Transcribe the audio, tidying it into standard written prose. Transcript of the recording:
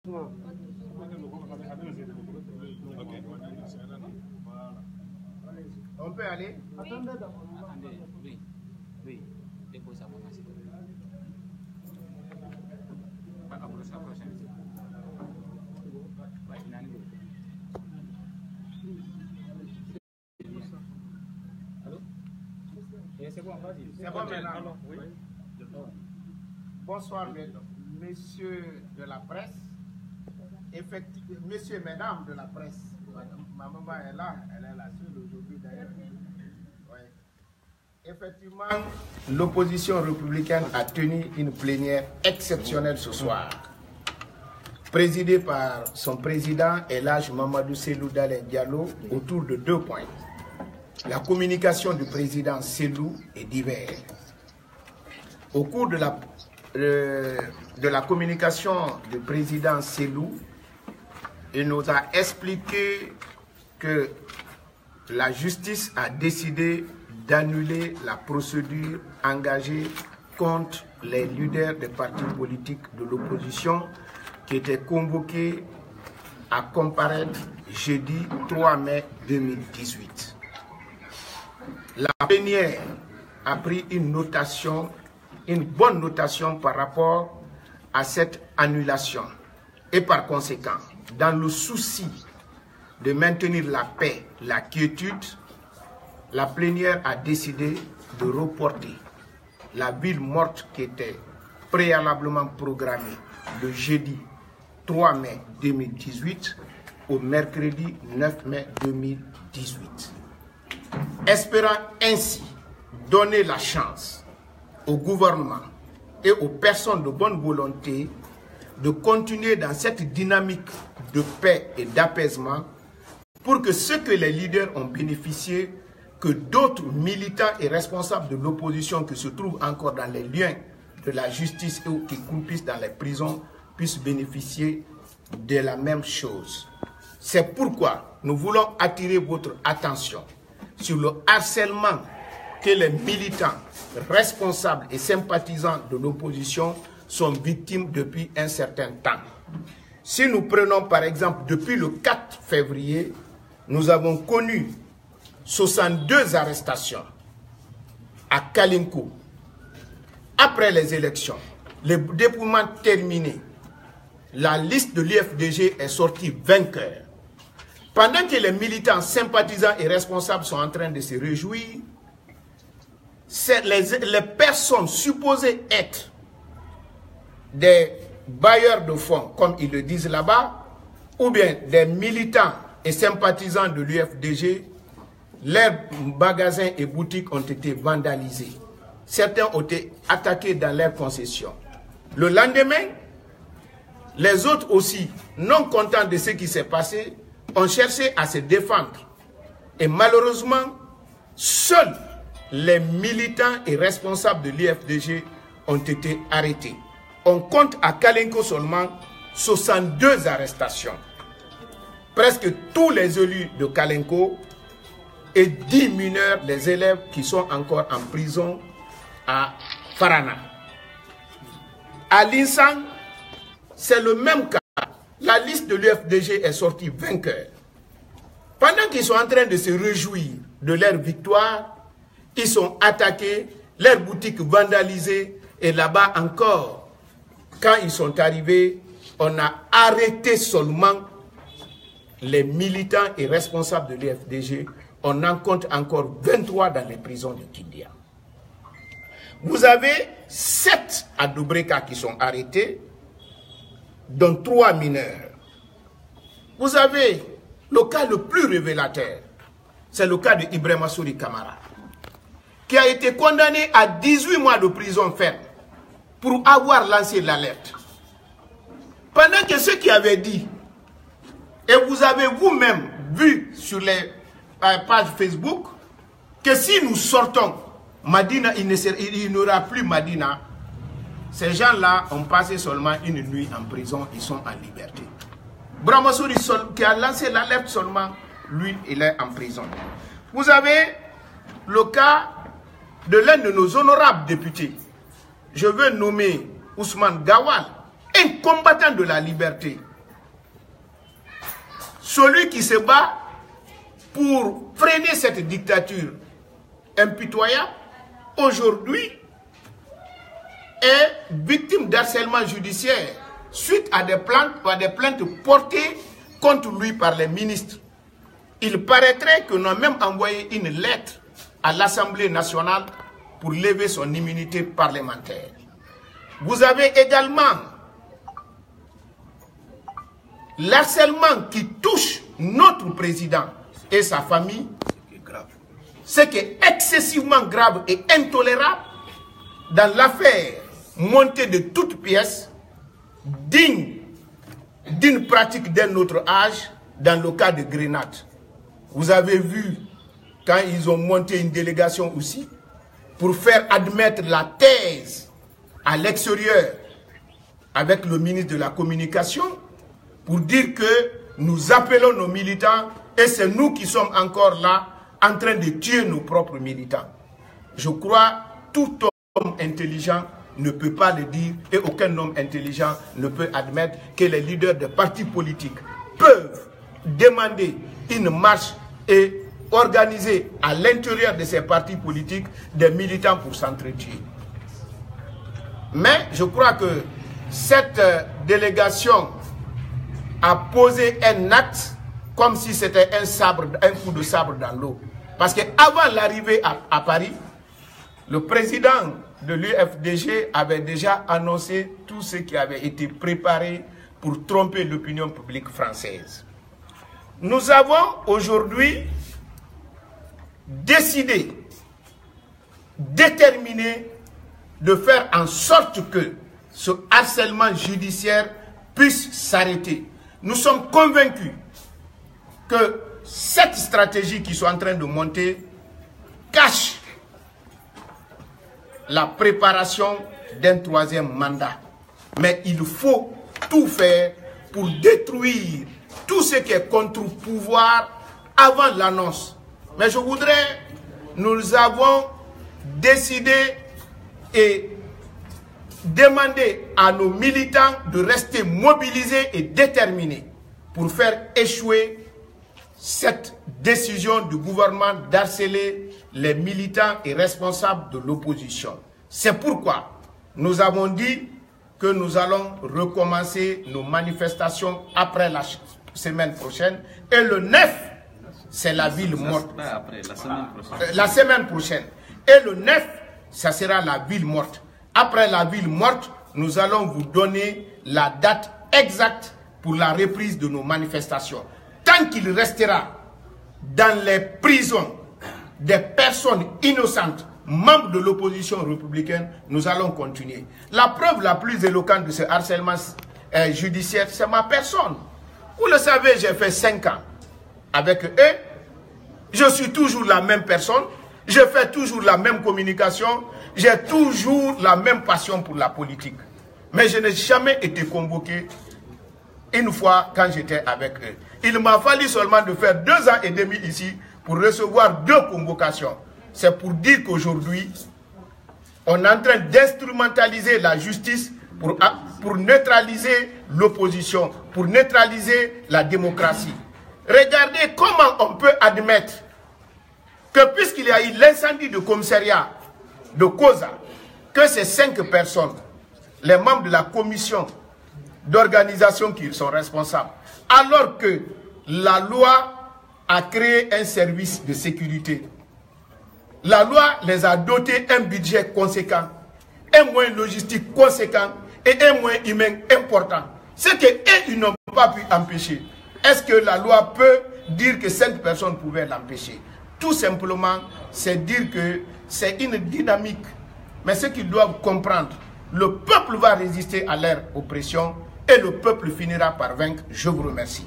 On peut aller? Attendez, oui. Oui. Dépose ça pour moi, s'il te plaît. Allô? C'est bon, vas-y. C'est bon maintenant? Oui. Bonsoir, messieurs de la presse. Messieurs et mesdames de la presse. Ma maman est là, elle est la seule aujourd'hui d'ailleurs. Ouais. Effectivement, l'opposition républicaine a tenu une plénière exceptionnelle ce soir, présidée par son président Elhadji Mamadou Cellou Dalein Diallo autour de 2 points. La communication du président Cellou est divers. Au cours de la communication du président Cellou, il nous a expliqué que la justice a décidé d'annuler la procédure engagée contre les leaders des partis politiques de l'opposition qui étaient convoqués à comparaître jeudi 3 mai 2018. La plénière a pris une bonne notation par rapport à cette annulation et par conséquent, dans le souci de maintenir la paix, la quiétude, la plénière a décidé de reporter la ville morte qui était préalablement programmée le jeudi 3 mai 2018 au mercredi 9 mai 2018. Espérant ainsi donner la chance au gouvernement et aux personnes de bonne volonté de continuer dans cette dynamique de paix et d'apaisement pour que ce que les leaders ont bénéficié, que d'autres militants et responsables de l'opposition qui se trouvent encore dans les liens de la justice ou qui croupissent dans les prisons puissent bénéficier de la même chose. C'est pourquoi nous voulons attirer votre attention sur le harcèlement que les militants, responsables et sympathisants de l'opposition sont victimes depuis un certain temps. Si nous prenons par exemple depuis le 4 février, nous avons connu 62 arrestations à Kalinko. Après les élections, le dépouillement terminé, la liste de l'UFDG est sortie vainqueur. Pendant que les militants, sympathisants et responsables sont en train de se réjouir, les personnes supposées être des bailleurs de fonds, comme ils le disent là-bas, ou bien des militants et sympathisants de l'UFDG, leurs magasins et boutiques ont été vandalisés. Certains ont été attaqués dans leurs concessions. Le lendemain, les autres aussi, non contents de ce qui s'est passé, ont cherché à se défendre. Et malheureusement, seuls les militants et responsables de l'UFDG ont été arrêtés. On compte à Kalinko seulement 62 arrestations. Presque tous les élus de Kalinko et 10 mineurs des élèves qui sont encore en prison à Farana. À l'Insang, c'est le même cas. La liste de l'UFDG est sortie vainqueur. Pendant qu'ils sont en train de se réjouir de leur victoire, ils sont attaqués, leurs boutiques vandalisées, et là-bas encore, quand ils sont arrivés, on a arrêté seulement les militants et responsables de l'UFDG. On en compte encore 23 dans les prisons de Kindia. Vous avez 7 à Doubreka qui sont arrêtés, dont 3 mineurs. Vous avez le cas le plus révélateur, c'est le cas de Ibrahima Souri Kamara, qui a été condamné à 18 mois de prison ferme pour avoir lancé l'alerte. Pendant que ceux qui avaient dit, et vous avez vous-même vu sur les pages Facebook, que si nous sortons, Madina, il n'y aura plus Madina. Ces gens-là ont passé seulement une nuit en prison, ils sont en liberté. Brahmasouri qui a lancé l'alerte seulement, lui, il est en prison. Vous avez le cas de l'un de nos honorables députés. Je veux nommer Ousmane Gawal, un combattant de la liberté, celui qui se bat pour freiner cette dictature impitoyable, aujourd'hui, est victime d'harcèlement judiciaire suite à des plaintes portées contre lui par les ministres. Il paraîtrait que nous avons même envoyé une lettre à l'Assemblée nationale pour lever son immunité parlementaire. Vous avez également l'harcèlement qui touche notre président et sa famille, ce qui est excessivement grave et intolérable dans l'affaire montée de toutes pièces, digne d'une pratique d'un autre âge, dans le cas de Grenade. Vous avez vu quand ils ont monté une délégation aussi pour faire admettre la thèse à l'extérieur avec le ministre de la Communication pour dire que nous appelons nos militants et c'est nous qui sommes encore là en train de tuer nos propres militants. Je crois que tout homme intelligent ne peut pas le dire et aucun homme intelligent ne peut admettre que les leaders de partis politiques peuvent demander une marche et organiser à l'intérieur de ces partis politiques des militants pour s'entretuer. Mais je crois que cette délégation a posé un acte comme si c'était un coup de sabre dans l'eau. Parce qu'avant l'arrivée à Paris, le président de l'UFDG avait déjà annoncé tout ce qui avait été préparé pour tromper l'opinion publique française. Nous avons aujourd'hui décidé, déterminé de faire en sorte que ce harcèlement judiciaire puisse s'arrêter. Nous sommes convaincus que cette stratégie qui sont en train de monter cache la préparation d'un troisième mandat. Mais il faut tout faire pour détruire tout ce qui est contre-pouvoir avant l'annonce. Mais je voudrais, nous avons décidé et demandé à nos militants de rester mobilisés et déterminés pour faire échouer cette décision du gouvernement d'harceler les militants et responsables de l'opposition. C'est pourquoi nous avons dit que nous allons recommencer nos manifestations après la semaine prochaine. Et le 9, c'est la ville morte. Après, la semaine prochaine. Et le 9, ça sera la ville morte. Après la ville morte, nous allons vous donner la date exacte pour la reprise de nos manifestations. Tant qu'il restera dans les prisons des personnes innocentes, membres de l'opposition républicaine, nous allons continuer. La preuve la plus éloquente de ce harcèlement judiciaire, c'est ma personne. Vous le savez, j'ai fait 5 ans avec eux. Je suis toujours la même personne. Je fais toujours la même communication. J'ai toujours la même passion pour la politique. Mais je n'ai jamais été convoqué une fois quand j'étais avec eux. Il m'a fallu seulement de faire 2 ans et demi ici pour recevoir 2 convocations. C'est pour dire qu'aujourd'hui, on est en train d'instrumentaliser la justice pour neutraliser l'opposition, pour neutraliser la démocratie. Regardez comment on peut admettre que puisqu'il y a eu l'incendie de commissariat de Koza, que ces 5 personnes, les membres de la commission d'organisation qui sont responsables, alors que la loi a créé un service de sécurité. La loi les a dotés un budget conséquent, un moyen logistique conséquent et un moyen humain important. Ce qu'ils n'ont pas pu empêcher. Est-ce que la loi peut dire que 5 personnes pouvaient l'empêcher? Tout simplement, c'est dire que c'est une dynamique. Mais ce qu'ils doivent comprendre, le peuple va résister à leur oppression et le peuple finira par vaincre. Je vous remercie.